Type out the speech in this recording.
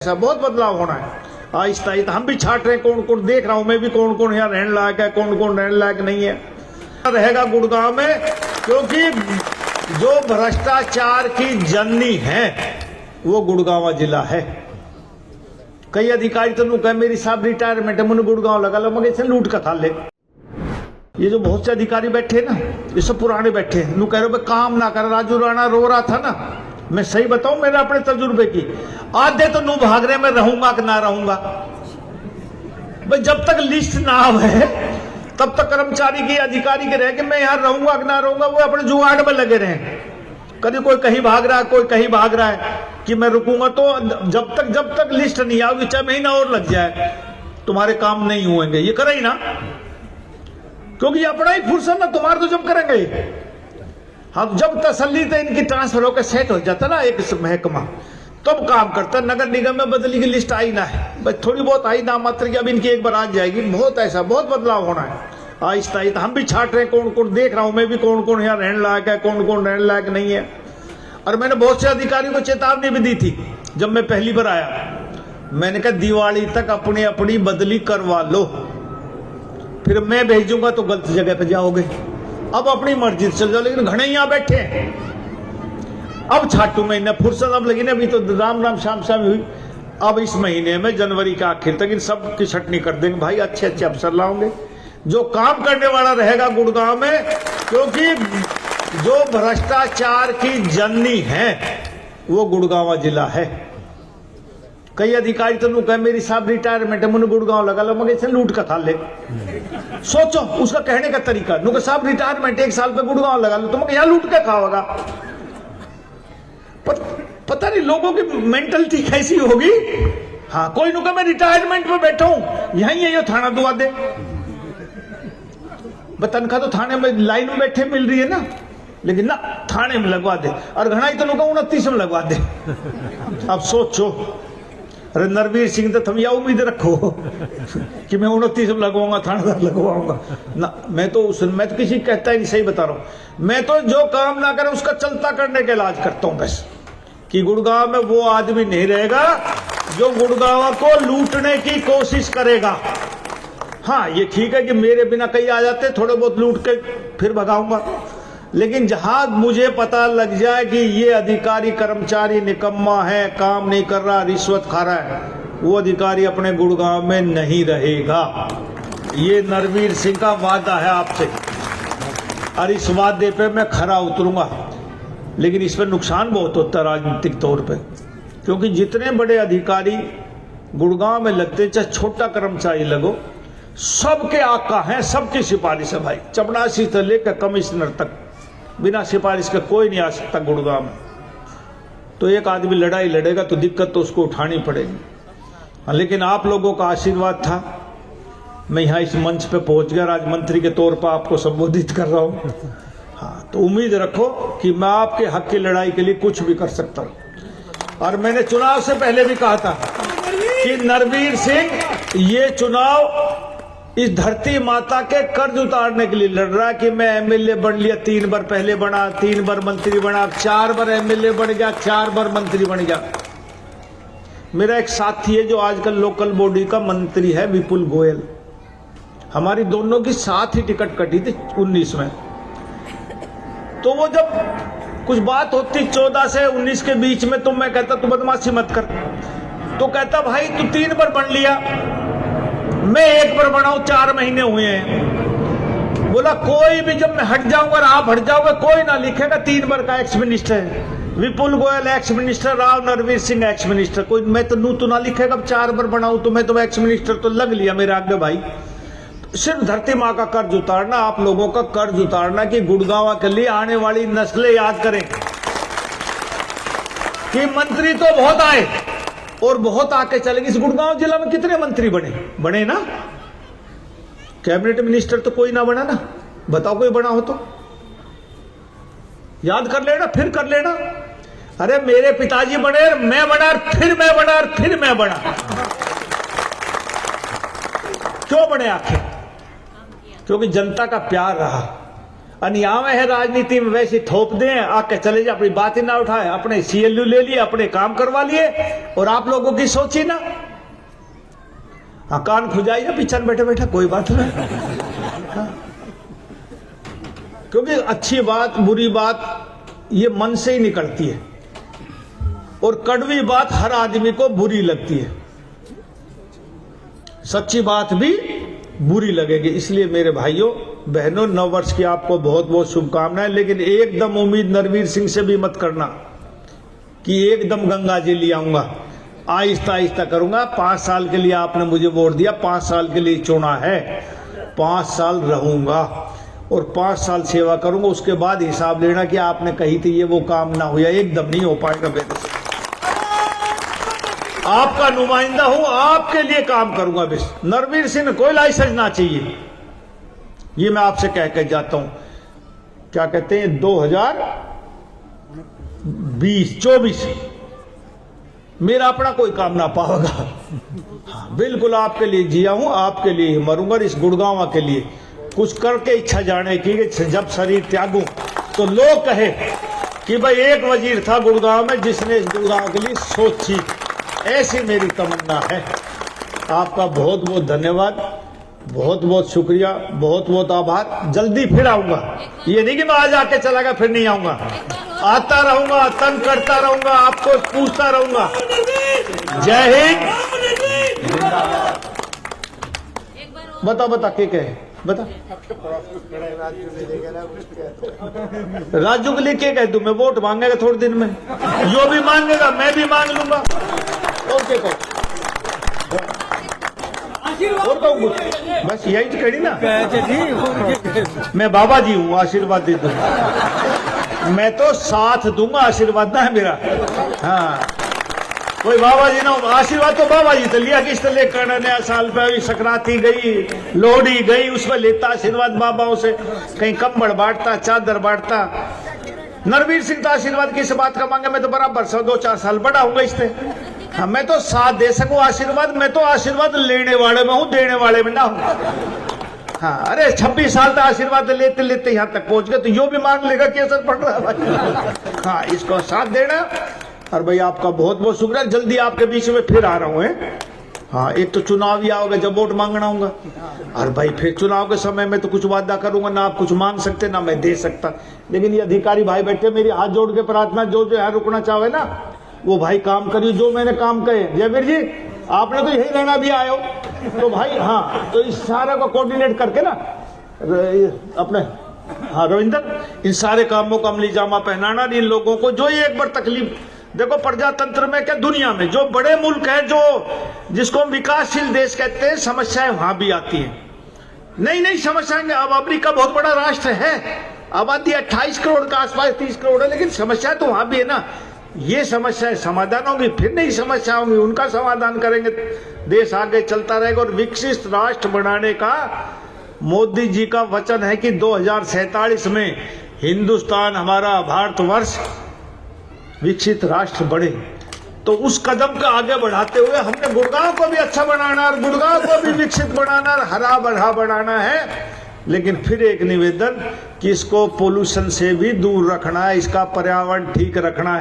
ऐसा बहुत बदलाव होना है आहिस्ता आहिस्ता। हम भी छाट रहे हैं कौन कौन, देख रहा हूं मैं भी कौन कौन यहाँ रहने लायक है, कौन कौन रहने लायक नहीं है रहेगा गुड़गांव में। क्योंकि जो भ्रष्टाचार की जननी है वो गुड़गांव जिला है। कई अधिकारी तो कहे मेरी साहब रिटायरमेंट है, मुझे गुड़गांव लगा लो, मगर इसे लूट का खा ले। ये जो बहुत से अधिकारी बैठे ना, ये सब पुराने बैठे हैं, कह रहे काम ना कर। राजू राणा रो रहा था ना, मैं सही बताऊं मेरे अपने तजुर्बे की, आधे तो नू भाग रहे मैं रहूंगा कि ना रहूंगा। भाई जब तक लिस्ट ना आवे तब तक कर्मचारी की अधिकारी के रहे कि मैं यहां रहूंगा कि ना रहूंगा, वो अपने जुगाड़ में लगे रहे। कभी कोई कहीं भाग रहा है, कोई कहीं भाग रहा है कि मैं रुकूंगा। तो जब तक लिस्ट नहीं आओगी, 6 महीना और लग जाए, तुम्हारे काम नहीं हुएंगे। ये करे ही ना, क्योंकि अपना ही फुर्सत ना, तुम्हारे तो जब करेंगे। हम जब तसल्ली तो इनकी ट्रांसफर होकर सेट हो जाता ना एक महकमा, तब काम करता। नगर निगम में बदली की लिस्ट आई ना है, बस थोड़ी बहुत आई ना मात्र की, अब इनकी एक बार आ जाएगी। बहुत ऐसा बहुत बदलाव होना है आहिस्ता आहिस्ता। हम भी छाट रहे हैं कौन कौन, देख रहा हूं मैं भी कौन कौन यहाँ रहने लायक है, कौन कौन रहने लायक नहीं है। और मैंने बहुत से अधिकारियों को चेतावनी भी दी थी जब मैं पहली बार आया। मैंने कहा दिवाली तक अपनी अपनी बदली करवा लो, फिर मैं भेजूंगा तो गलत जगह पे जाओगे। अब अपनी मर्जी से चल जाओ, लेकिन घने यहां बैठे हैं। अब छाटू महीने फुर्सत अब लगी ना, अभी तो राम राम शाम शाम हुई। अब इस महीने में जनवरी के आखिर तक इन सब की छटनी कर देंगे भाई, अच्छे अच्छे अफसर लाओगे जो काम करने वाला रहेगा गुड़गांव में। क्योंकि जो भ्रष्टाचार की जननी है वो गुड़गांव जिला है। कई अधिकारी तो कहे मेरी साहब रिटायरमेंट है, मुझे गुड़गांव लगा लो, मगर इसे लूट का खा ले। सोचो उसका कहने का तरीका, नुका साहब रिटायरमेंट 1 साल पे गुड़गांव लगा लो, तुम यहां लूट के खाओगा। पता नहीं लोगों की मेंटलिटी कैसी होगी। हाँ, कोई नुका मैं रिटायरमेंट पे बैठा हूं, यहीं है, थाना दुआ दे। तनख्वाह तो थाने में लाइन में बैठे मिल रही है ना, लेकिन ना थाने में लगवा दे। और घना ही तो लोग 29 में लगवा दे। अब सोचो, अरे नरवीर सिंह तो तुम यह उम्मीद रखो कि मैं 29 में लगवाऊंगा, थानेदार लगवाऊंगा ना। मैं तो किसी कहता ही नहीं, सही बता रहा हूं। मैं तो जो काम ना करे उसका चलता करने का इलाज करता हूं बस, कि गुड़गांव में वो आदमी नहीं रहेगा जो गुड़गांव को लूटने की कोशिश करेगा। हाँ, ये ठीक है कि मेरे बिना कई आ जाते, थोड़े बहुत लूट के फिर भगाऊंगा, लेकिन जहां मुझे पता लग जाए कि ये अधिकारी कर्मचारी निकम्मा है, काम नहीं कर रहा, रिश्वत खा रहा है, वो अधिकारी अपने गुड़गांव में नहीं रहेगा। ये नरवीर सिंह का वादा है आपसे, और इस वादे पे मैं खरा उतरूंगा। लेकिन इस पर नुकसान बहुत होता है राजनीतिक तौर पे, क्योंकि जितने बड़े अधिकारी गुड़गांव में लगते, चाहे छोटा कर्मचारी लगो, सबके आका हैं, सबकी सिफारिश है भाई। चपड़ासी से लेकर कमिश्नर तक बिना सिफारिश के कोई नहीं आ सकता गुड़गांव में। तो एक आदमी लड़ाई लड़ेगा तो दिक्कत तो उसको उठानी पड़ेगी। लेकिन आप लोगों का आशीर्वाद था, मैं यहाँ इस मंच पे पहुंच गया, आज मंत्री के तौर पर आपको संबोधित कर रहा हूँ। हाँ, तो उम्मीद रखो कि मैं आपके हक की लड़ाई के लिए कुछ भी कर सकता हूँ। और मैंने चुनाव से पहले भी कहा था कि नरवीर सिंह ये चुनाव इस धरती माता के कर्ज उतारने के लिए लड़ रहा है। कि मैं एमएलए बन लिया, 3 बार पहले बना, 3 बार मंत्री बना, 4 बार एमएलए बन गया, 4 बार मंत्री बन गया। मेरा एक साथी है जो आजकल लोकल बॉडी का मंत्री है, विपुल गोयल। हमारी दोनों की साथ ही टिकट कटी थी 19 में। तो वो जब कुछ बात होती 14 से 19 के बीच में, तो मैं कहता तू बदमाशी मत कर। तो कहता भाई तू 3 बार बन लिया, मैं 1 बार बना हूं, 4 महीने हुए हैं। बोला कोई भी, जब मैं हट जाऊंगा और आप हट जाओगे, कोई ना लिखेगा 3 बार का एक्स मिनिस्टर है। Vipul Goyal ex minister, Rao Narvir Singh ex minister, कोई मैं तो नू तो ना लिखेगा। 4 बार बना हूं तो मैं तो एक्स मिनिस्टर तो लग लिया मेरे आगे भाई। सिर्फ धरती माँ का कर्ज उतारना, आप लोगों का कर्ज उतारना, कि गुड़गांव के लिए आने वाली नस्लें याद करें कि मंत्री तो बहुत आए और बहुत आके चले गए। इस गुड़गांव जिला में कितने मंत्री बने ना? कैबिनेट मिनिस्टर तो कोई ना बना ना, बताओ कोई बना हो तो याद कर लेना, फिर कर लेना। अरे मेरे पिताजी बने, मैं बना, फिर मैं बना, फिर मैं बना। क्यों बने आखिर? क्योंकि जनता का प्यार रहा। अनियावे है राजनीति में वैसे थोप दें, आके चले जाए, अपनी बात ही ना उठाए, अपने CLU ले लिए, अपने काम करवा लिए, और आप लोगों की सोची ना। हाँ, कान खुजाइए पीछे बैठे बैठे, कोई बात नहीं। हाँ। क्योंकि अच्छी बात बुरी बात ये मन से ही निकलती है, और कड़वी बात हर आदमी को बुरी लगती है, सच्ची बात भी बुरी लगेगी। इसलिए मेरे भाइयों बहनों, नव वर्ष की आपको बहुत बहुत शुभकामनाएं। लेकिन एकदम उम्मीद नरवीर सिंह से भी मत करना कि एकदम गंगा जी ले आऊंगा, आहिस्ता आहिस्ता करूंगा। 5 साल के लिए आपने मुझे वोट दिया, 5 साल के लिए चुना है, 5 साल रहूंगा और 5 साल सेवा करूंगा। उसके बाद हिसाब लेना कि आपने कही थी ये वो काम ना हुआ, एकदम नहीं हो पाएगा बेटे। आपका नुमाइंदा हूं, आपके लिए काम करूंगा। बस नरवीर सिंह कोई लाइसेंस ना चाहिए, ये मैं आपसे कह के जाता हूं। क्या कहते हैं 2024 मेरा अपना कोई काम ना पाएगा। हाँ, बिल्कुल आपके लिए जिया हूं, आपके लिए ही मरूंगा। इस गुड़गांव के लिए कुछ करके इच्छा जाने की जब शरीर त्यागूं तो लोग कहे कि भाई एक वजीर था गुड़गांव में जिसने इस गुड़गांव के लिए सोची। ऐसी मेरी तमन्ना है। आपका बहुत बहुत धन्यवाद, बहुत बहुत शुक्रिया, बहुत बहुत आभार। जल्दी फिर आऊंगा, ये नहीं कि मैं आज आके चला गया फिर नहीं आऊंगा, आता रहूंगा, तंग करता रहूंगा, आपको पूछता रहूंगा। जय हिंद। बता के कहे बता, राजू के लिए क्या कह दूं मैं? वोट मांगेगा थोड़े दिन में, जो भी मांगेगा मैं भी मांग लूंगा। और क्या कहूं, और कहूं कुछ? बस यही तो कही ना, मैं बाबा जी हूं, आशीर्वाद दे दूंगा। मैं तो साथ दूंगा, आशीर्वाद ना है मेरा। हाँ, कोई बाबा जी ना, आशीर्वाद तो बाबा जी तो लिया किस्त लेकर। नया साल पे अभी संक्रांति गई, लोहड़ी गई, उसमें लेता आशीर्वाद बाबाओं से, कहीं कंबल बांटता, चादर बांटता। नरवीर सिंह तो आशीर्वाद किस बात का मांगे? मैं तो बराबर 2-4 साल बड़ा हूंगा इससे। हाँ, मैं तो साथ दे सकूं आशीर्वाद, मैं तो आशीर्वाद लेने वाले में हूं, देने वाले में ना हूं। हाँ, अरे 26 साल तक आशीर्वाद लेते लेते यहां तक पहुंच गए, तो यो भी मांग लेगा कि असर पड़ रहा है भाई। हाँ, इसको साथ देना। और भाई आपका बहुत बहुत शुक्रिया, जल्दी आपके बीच में फिर आ रहा हूं। हाँ, एक तो चुनाव ही आओगे जब वोट मांगना होगा, और भाई फिर चुनाव के समय में तो कुछ वादा करूंगा ना, आप कुछ मांग सकते ना मैं दे सकता। लेकिन ये अधिकारी भाई बैठे, मेरी हाथ जोड़ के प्रार्थना, जो है रुकना चाहे ना वो भाई काम करिए जो मैंने काम कहे। जयवीर जी, आपने तो यही रहना भी आए हो तो भाई, हाँ, तो इस सारे को कोऑर्डिनेट करके ना अपने, हाँ रविंदर, इन सारे कामों को अमली जामा पहनाना। इन लोगों को जो ये एक बार तकलीफ, देखो प्रजातंत्र में क्या, दुनिया में जो बड़े मुल्क है, जो जिसको हम विकासशील देश कहते हैं, समस्याएं वहां भी आती हैं। नई समस्याएं। अब अमेरिका बहुत बड़ा राष्ट्र है, आबादी 28 करोड़ के आसपास, 30 करोड़ है, लेकिन समस्या तो वहां भी है ना। ये समस्याएं समाधान होंगी, फिर नई समस्या होंगी, उनका समाधान करेंगे, देश आगे चलता रहेगा। और विकसित राष्ट्र बनाने का मोदी जी का वचन है कि 2047 में हिंदुस्तान, हमारा भारतवर्ष विकसित राष्ट्र बने। तो उस कदम को आगे बढ़ाते हुए हमने गुड़गांव को भी अच्छा बनाना, और गुड़गांव को भी विकसित बनाना, और हरा भरा बनाना है। लेकिन फिर एक निवेदन कि इसको पोल्यूशन से भी दूर रखना है, इसका पर्यावरण ठीक रखना है।